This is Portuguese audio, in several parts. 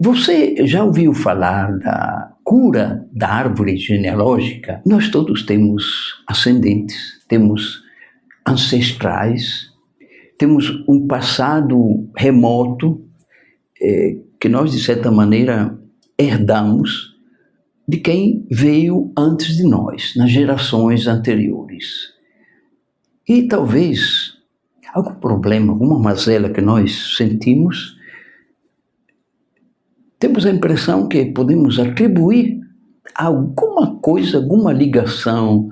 Você já ouviu falar da cura da árvore genealógica? Nós todos temos ascendentes, temos ancestrais, temos um passado remoto que nós, de certa maneira, herdamos de quem veio antes de nós, nas gerações anteriores. E talvez algum problema, alguma mazela que nós sentimos, temos a impressão que podemos atribuir alguma coisa, alguma ligação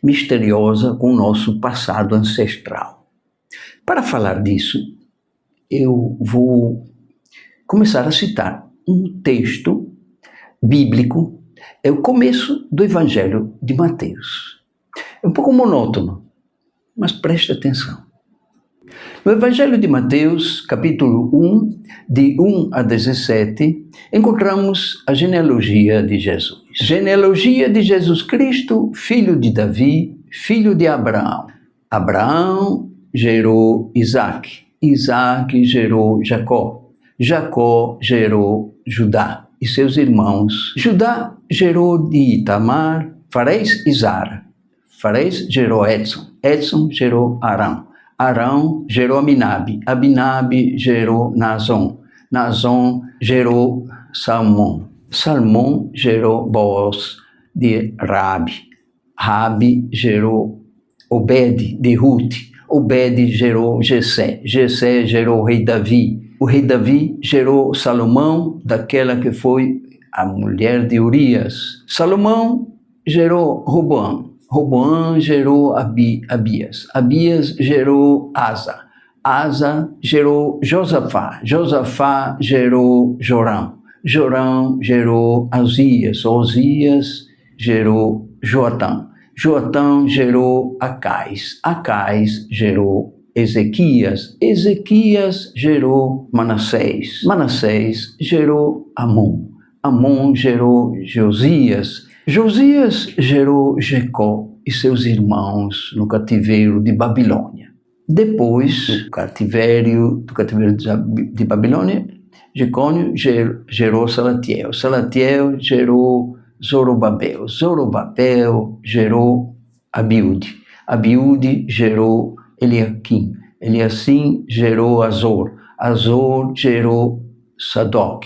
misteriosa com o nosso passado ancestral. Para falar disso, eu vou começar a citar um texto bíblico, é o começo do Evangelho de Mateus. É um pouco monótono, mas preste atenção. No Evangelho de Mateus, capítulo 1, de 1 a 17, encontramos a genealogia de Jesus. Genealogia de Jesus Cristo, filho de Davi, filho de Abraão. Abraão gerou Isaac, Isaac gerou Jacó, Jacó gerou Judá e seus irmãos. Judá gerou de Itamar, Farés e Zara. Farés gerou Edson, Edson gerou Arão. Arão gerou Abinabe, Abinabe gerou Nazon, Nazon gerou Salmão, Salmão gerou Boaz de Rabi, Rabi gerou Obed de Ruth, Obed gerou Jessé, Jessé gerou o rei Davi, o rei Davi gerou Salomão, daquela que foi a mulher de Urias. Salomão gerou Roboão, Roboão gerou Abias, Abias gerou Asa, Asa gerou Josafá, Josafá gerou Jorão, Jorão gerou Osias, Osias gerou Joatã, Joatã gerou Acais, Acais gerou Ezequias, Ezequias gerou Manassés, Manassés gerou Amon, Amon gerou Josias, Josias gerou Jecó e seus irmãos no cativeiro de Babilônia. Depois do cativeiro de Babilônia, Jecônio gerou Salatiel, Salatiel gerou Zorobabel, Zorobabel gerou Abiúde, Abiúde gerou Eliaquim, Eliacim gerou Azor, Azor gerou Sadoc,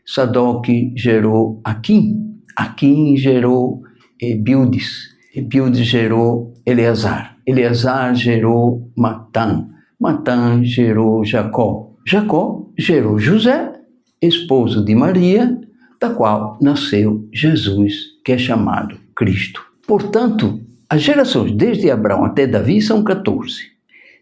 Sadoc gerou Aquim, Aquim gerou Ebildes, Ebildes gerou Eleazar, Eleazar gerou Matã, Matã gerou Jacó, Jacó gerou José, esposo de Maria, da qual nasceu Jesus, que é chamado Cristo. Portanto, as gerações desde Abraão até Davi são 14.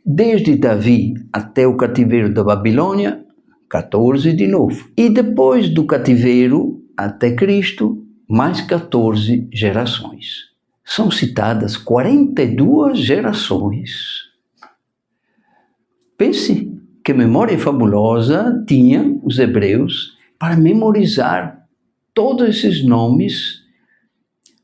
Desde Davi até o cativeiro da Babilônia, 14 de novo. E depois do cativeiro até Cristo, mais 14 gerações. São citadas 42 gerações. Pense que memória fabulosa tinham os hebreus para memorizar todos esses nomes,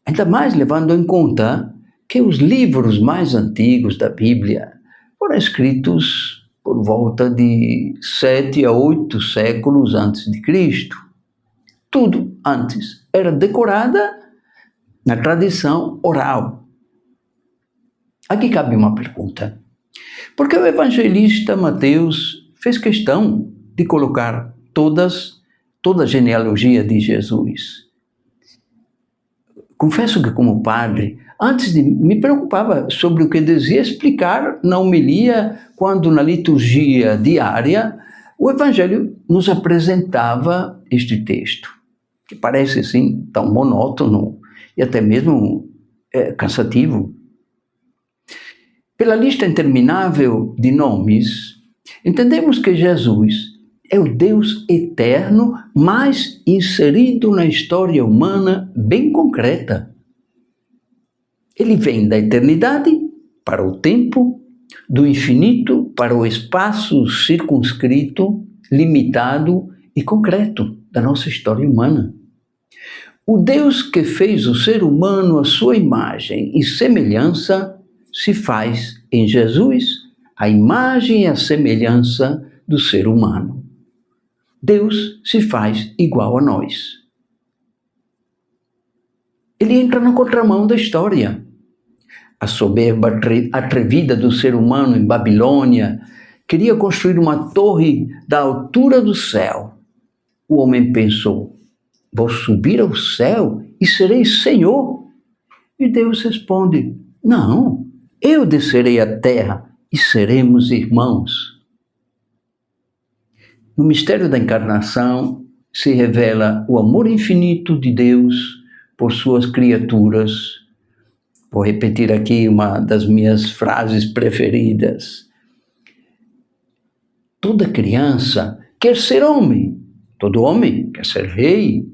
ainda mais levando em conta que os livros mais antigos da Bíblia foram escritos por volta de 7 a 8 séculos antes de Cristo. Tudo antes era decorada na tradição oral. Aqui cabe uma pergunta. Por que o evangelista Mateus fez questão de colocar toda a genealogia de Jesus? Confesso que, como padre, antes me preocupava sobre o que dizia explicar na homilia, quando na liturgia diária o Evangelho nos apresentava este texto, que parece assim tão monótono e até mesmo cansativo. Pela lista interminável de nomes, entendemos que Jesus é o Deus eterno, mas inserido na história humana bem concreta. Ele vem da eternidade para o tempo, do infinito para o espaço circunscrito, limitado e concreto da nossa história humana. O Deus que fez o ser humano à sua imagem e semelhança se faz em Jesus a imagem e a semelhança do ser humano. Deus se faz igual a nós. Ele entra na contramão da história. A soberba atrevida do ser humano em Babilônia queria construir uma torre da altura do céu. O homem pensou: vou subir ao céu e serei Senhor. E Deus responde: não, eu descerei à terra e seremos irmãos. No mistério da encarnação se revela o amor infinito de Deus por suas criaturas. Vou repetir aqui uma das minhas frases preferidas. Toda criança quer ser homem, todo homem quer ser rei,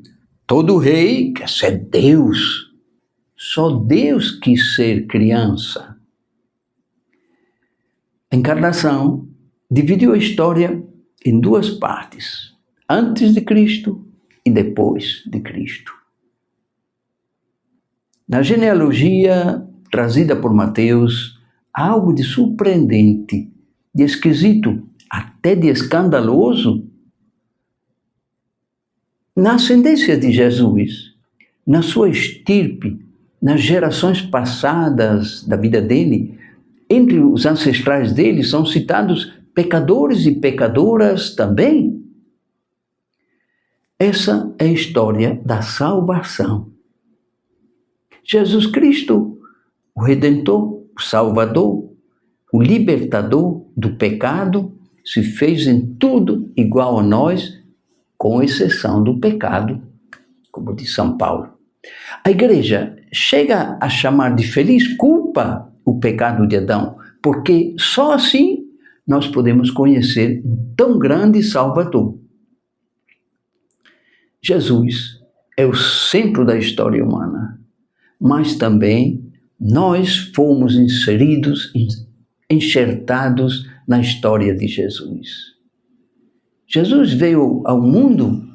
todo rei quer ser Deus. Só Deus quis ser criança. A encarnação dividiu a história em duas partes, antes de Cristo e depois de Cristo. Na genealogia trazida por Mateus, há algo de surpreendente, de esquisito, até de escandaloso. Na ascendência de Jesus, na sua estirpe, nas gerações passadas da vida dele, entre os ancestrais dele são citados pecadores e pecadoras também. Essa é a história da salvação. Jesus Cristo, o Redentor, o Salvador, o Libertador do pecado, se fez em tudo igual a nós, com exceção do pecado, como diz São Paulo. A igreja chega a chamar de feliz culpa o pecado de Adão, porque só assim nós podemos conhecer um tão grande Salvador. Jesus é o centro da história humana, mas também nós fomos inseridos, enxertados na história de Jesus. Jesus veio ao mundo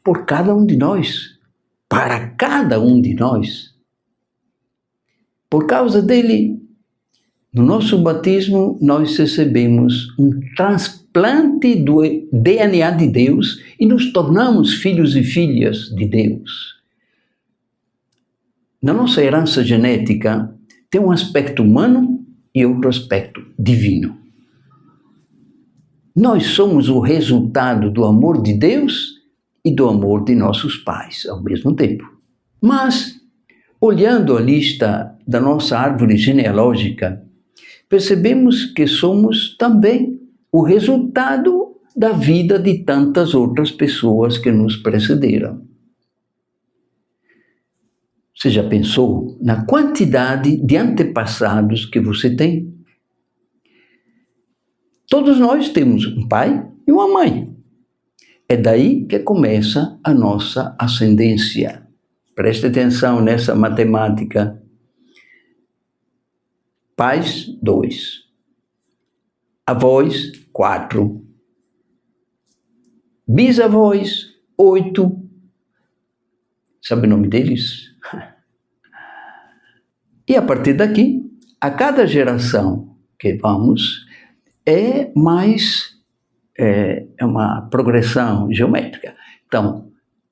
por cada um de nós, para cada um de nós. Por causa dele, no nosso batismo, nós recebemos um transplante do DNA de Deus e nos tornamos filhos e filhas de Deus. Na nossa herança genética, tem um aspecto humano e outro aspecto divino. Nós somos o resultado do amor de Deus e do amor de nossos pais ao mesmo tempo. Mas, olhando a lista da nossa árvore genealógica, percebemos que somos também o resultado da vida de tantas outras pessoas que nos precederam. Você já pensou na quantidade de antepassados que você tem? Todos nós temos um pai e uma mãe. É daí que começa a nossa ascendência. Preste atenção nessa matemática. Pais, 2. Avós, 4. Bisavós, 8. Sabe o nome deles? E a partir daqui, a cada geração que vamos, é uma progressão geométrica. Então,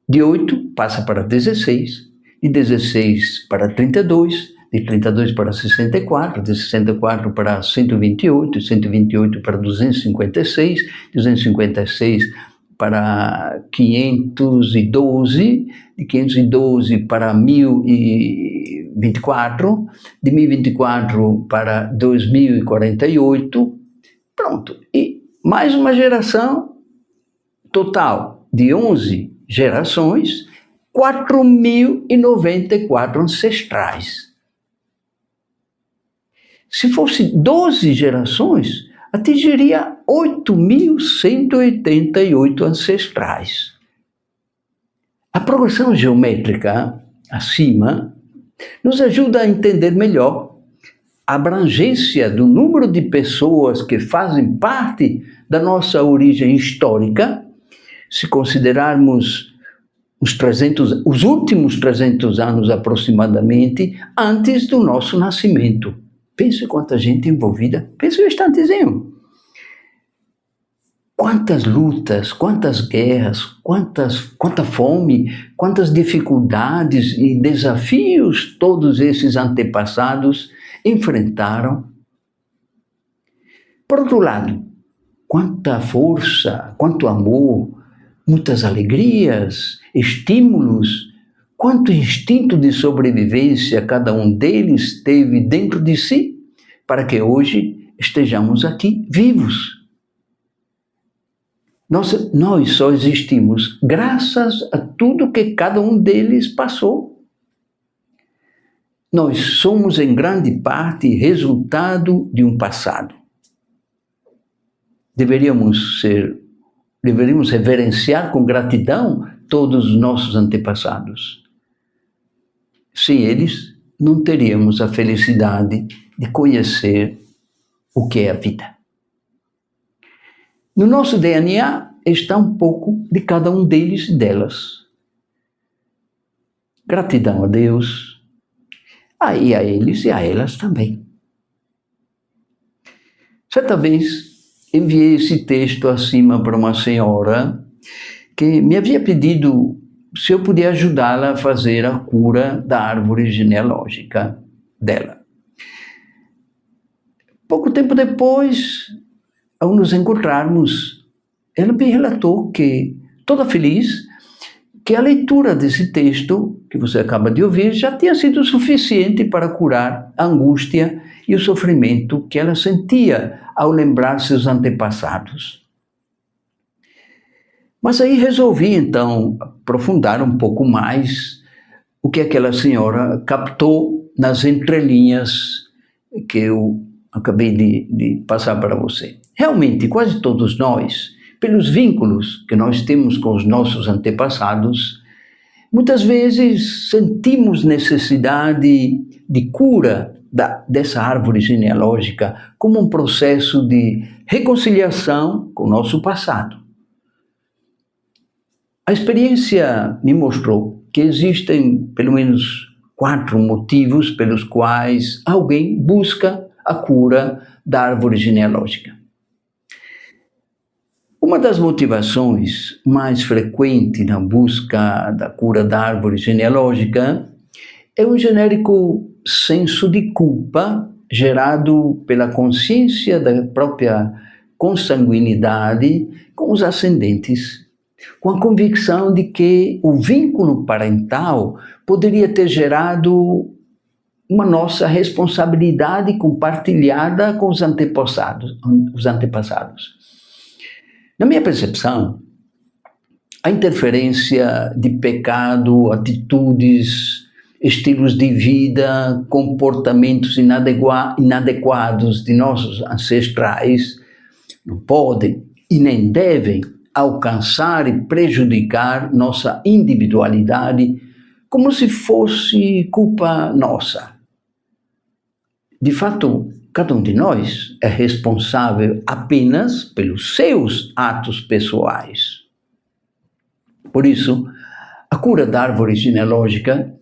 de 8 passa para 16, de 16 para 32, de 32 para 64, de 64 para 128, de 128 para 256, 256 para 512, de 512 para 1024, de 1024 para 2048, pronto. E mais uma geração total de 11 gerações, 4.094 ancestrais. Se fosse 12 gerações, atingiria 8.188 ancestrais. A progressão geométrica acima nos ajuda a entender melhor a abrangência do número de pessoas que fazem parte da nossa origem histórica, se considerarmos os últimos 300 anos aproximadamente antes do nosso nascimento. Pense quanta gente envolvida, pense um instantezinho. Quantas lutas, quantas guerras, quanta fome, quantas dificuldades e desafios todos esses antepassados enfrentaram. Por outro lado, quanta força, quanto amor, muitas alegrias, estímulos, quanto instinto de sobrevivência cada um deles teve dentro de si para que hoje estejamos aqui vivos. Nós só existimos graças a tudo que cada um deles passou. Nós somos em grande parte resultado de um passado. Deveríamos reverenciar com gratidão todos os nossos antepassados. Sem eles, não teríamos a felicidade de conhecer o que é a vida. No nosso DNA está um pouco de cada um deles e delas. Gratidão a Deus, e a eles e a elas também. Certa vez, enviei esse texto acima para uma senhora que me havia pedido se eu podia ajudá-la a fazer a cura da árvore genealógica dela. Pouco tempo depois, ao nos encontrarmos, ela me relatou que, toda feliz, que a leitura desse texto que você acaba de ouvir já tinha sido suficiente para curar a angústia e o sofrimento que ela sentia ao lembrar seus antepassados. Mas aí resolvi, então, aprofundar um pouco mais o que aquela senhora captou nas entrelinhas que eu acabei de passar para você. Realmente, quase todos nós, pelos vínculos que nós temos com os nossos antepassados, muitas vezes sentimos necessidade de cura dessa árvore genealógica como um processo de reconciliação com o nosso passado. A experiência me mostrou que existem pelo menos 4 motivos pelos quais alguém busca a cura da árvore genealógica. Uma das motivações mais frequentes na busca da cura da árvore genealógica é um genérico senso de culpa gerado pela consciência da própria consanguinidade com os ascendentes, com a convicção de que o vínculo parental poderia ter gerado uma nossa responsabilidade compartilhada com os antepassados. Na minha percepção, a interferência de pecado, atitudes, estilos de vida, comportamentos inadequados de nossos ancestrais não podem e nem devem alcançar e prejudicar nossa individualidade como se fosse culpa nossa. De fato, cada um de nós é responsável apenas pelos seus atos pessoais. Por isso, a cura da árvore genealógica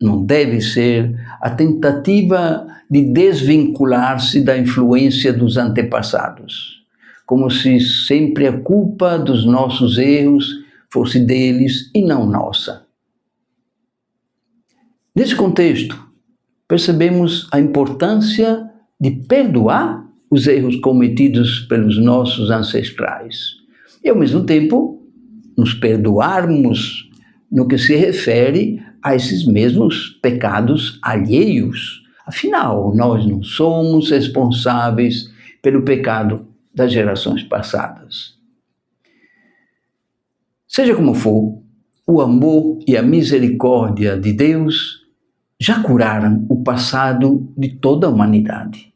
não deve ser a tentativa de desvincular-se da influência dos antepassados, como se sempre a culpa dos nossos erros fosse deles e não nossa. Nesse contexto, percebemos a importância de perdoar os erros cometidos pelos nossos ancestrais e, ao mesmo tempo, nos perdoarmos no que se refere a esses mesmos pecados alheios. Afinal, nós não somos responsáveis pelo pecado das gerações passadas. Seja como for, o amor e a misericórdia de Deus já curaram o passado de toda a humanidade.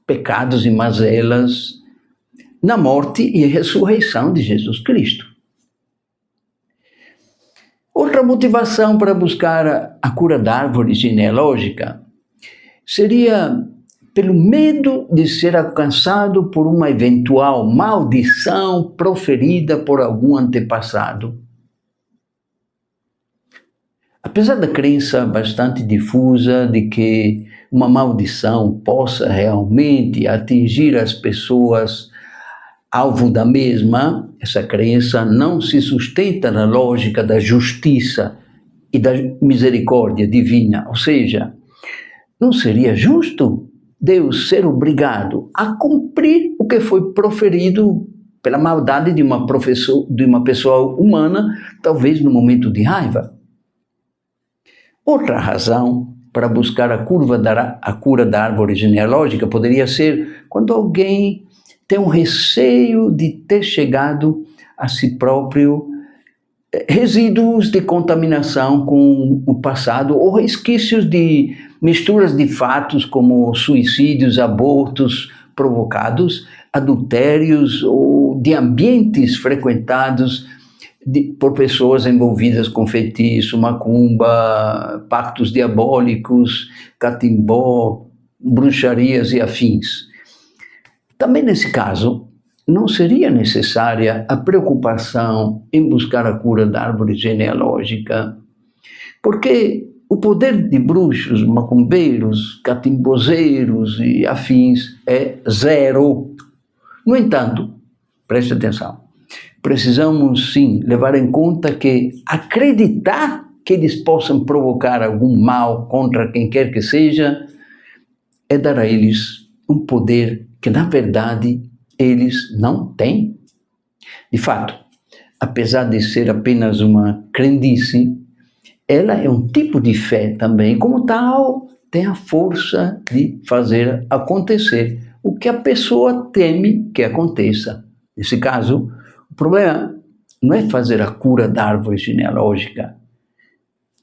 Pecados e mazelas na morte e ressurreição de Jesus Cristo. Outra motivação para buscar a cura da árvore genealógica seria pelo medo de ser alcançado por uma eventual maldição proferida por algum antepassado. Apesar da crença bastante difusa de que uma maldição possa realmente atingir as pessoas alvo da mesma, essa crença não se sustenta na lógica da justiça e da misericórdia divina, ou seja, não seria justo Deus ser obrigado a cumprir o que foi proferido pela maldade de uma pessoa humana, talvez no momento de raiva. Outra razão para buscar a cura da árvore genealógica poderia ser quando alguém tem um receio de ter chegado a si próprio resíduos de contaminação com o passado ou resquícios de misturas de fatos como suicídios, abortos provocados, adultérios ou de ambientes frequentados por pessoas envolvidas com feitiço, macumba, pactos diabólicos, catimbó, bruxarias e afins. Também nesse caso, não seria necessária a preocupação em buscar a cura da árvore genealógica, porque o poder de bruxos, macumbeiros, catimbozeiros e afins é zero. No entanto, preste atenção, precisamos sim levar em conta que acreditar que eles possam provocar algum mal contra quem quer que seja é dar a eles um poder que, na verdade, eles não têm. De fato, apesar de ser apenas uma crendice, ela é um tipo de fé também, como tal, tem a força de fazer acontecer o que a pessoa teme que aconteça. Nesse caso, o problema não é fazer a cura da árvore genealógica,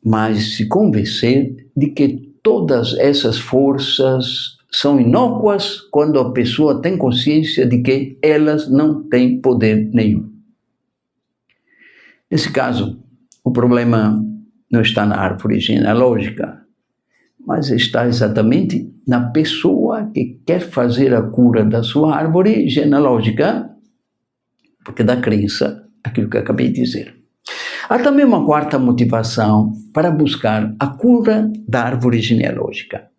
mas se convencer de que todas essas forças são inócuas quando a pessoa tem consciência de que elas não têm poder nenhum. Nesse caso, o problema não está na árvore genealógica, mas está exatamente na pessoa que quer fazer a cura da sua árvore genealógica, porque dá crença aquilo que eu acabei de dizer. Há também uma quarta motivação para buscar a cura da árvore genealógica.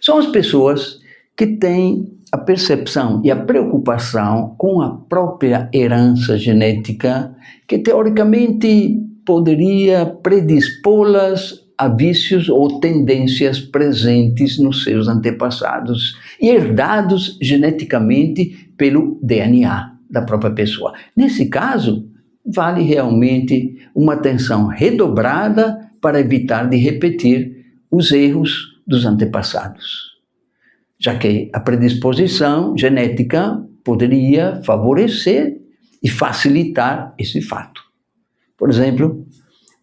São as pessoas que têm a percepção e a preocupação com a própria herança genética, que teoricamente poderia predispô-las a vícios ou tendências presentes nos seus antepassados e herdados geneticamente pelo DNA da própria pessoa. Nesse caso, vale realmente uma atenção redobrada para evitar de repetir os erros dos antepassados, já que a predisposição genética poderia favorecer e facilitar esse fato. Por exemplo,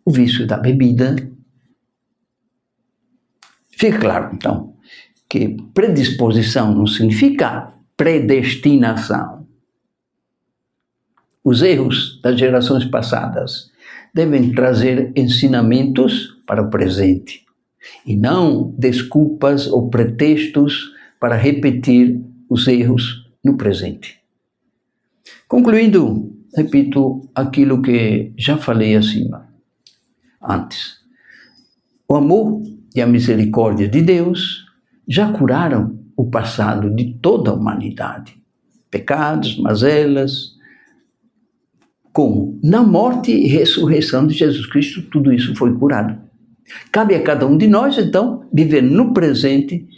o vício da bebida. Fica claro, então, que predisposição não significa predestinação. Os erros das gerações passadas devem trazer ensinamentos para o presente e não desculpas ou pretextos para repetir os erros no presente. Concluindo, repito aquilo que já falei acima, antes. O amor e a misericórdia de Deus já curaram o passado de toda a humanidade. Pecados, mazelas. Como? Na morte e ressurreição de Jesus Cristo, tudo isso foi curado. Cabe a cada um de nós, então, viver no presente,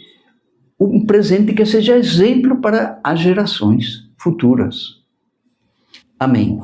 um presente que seja exemplo para as gerações futuras. Amém.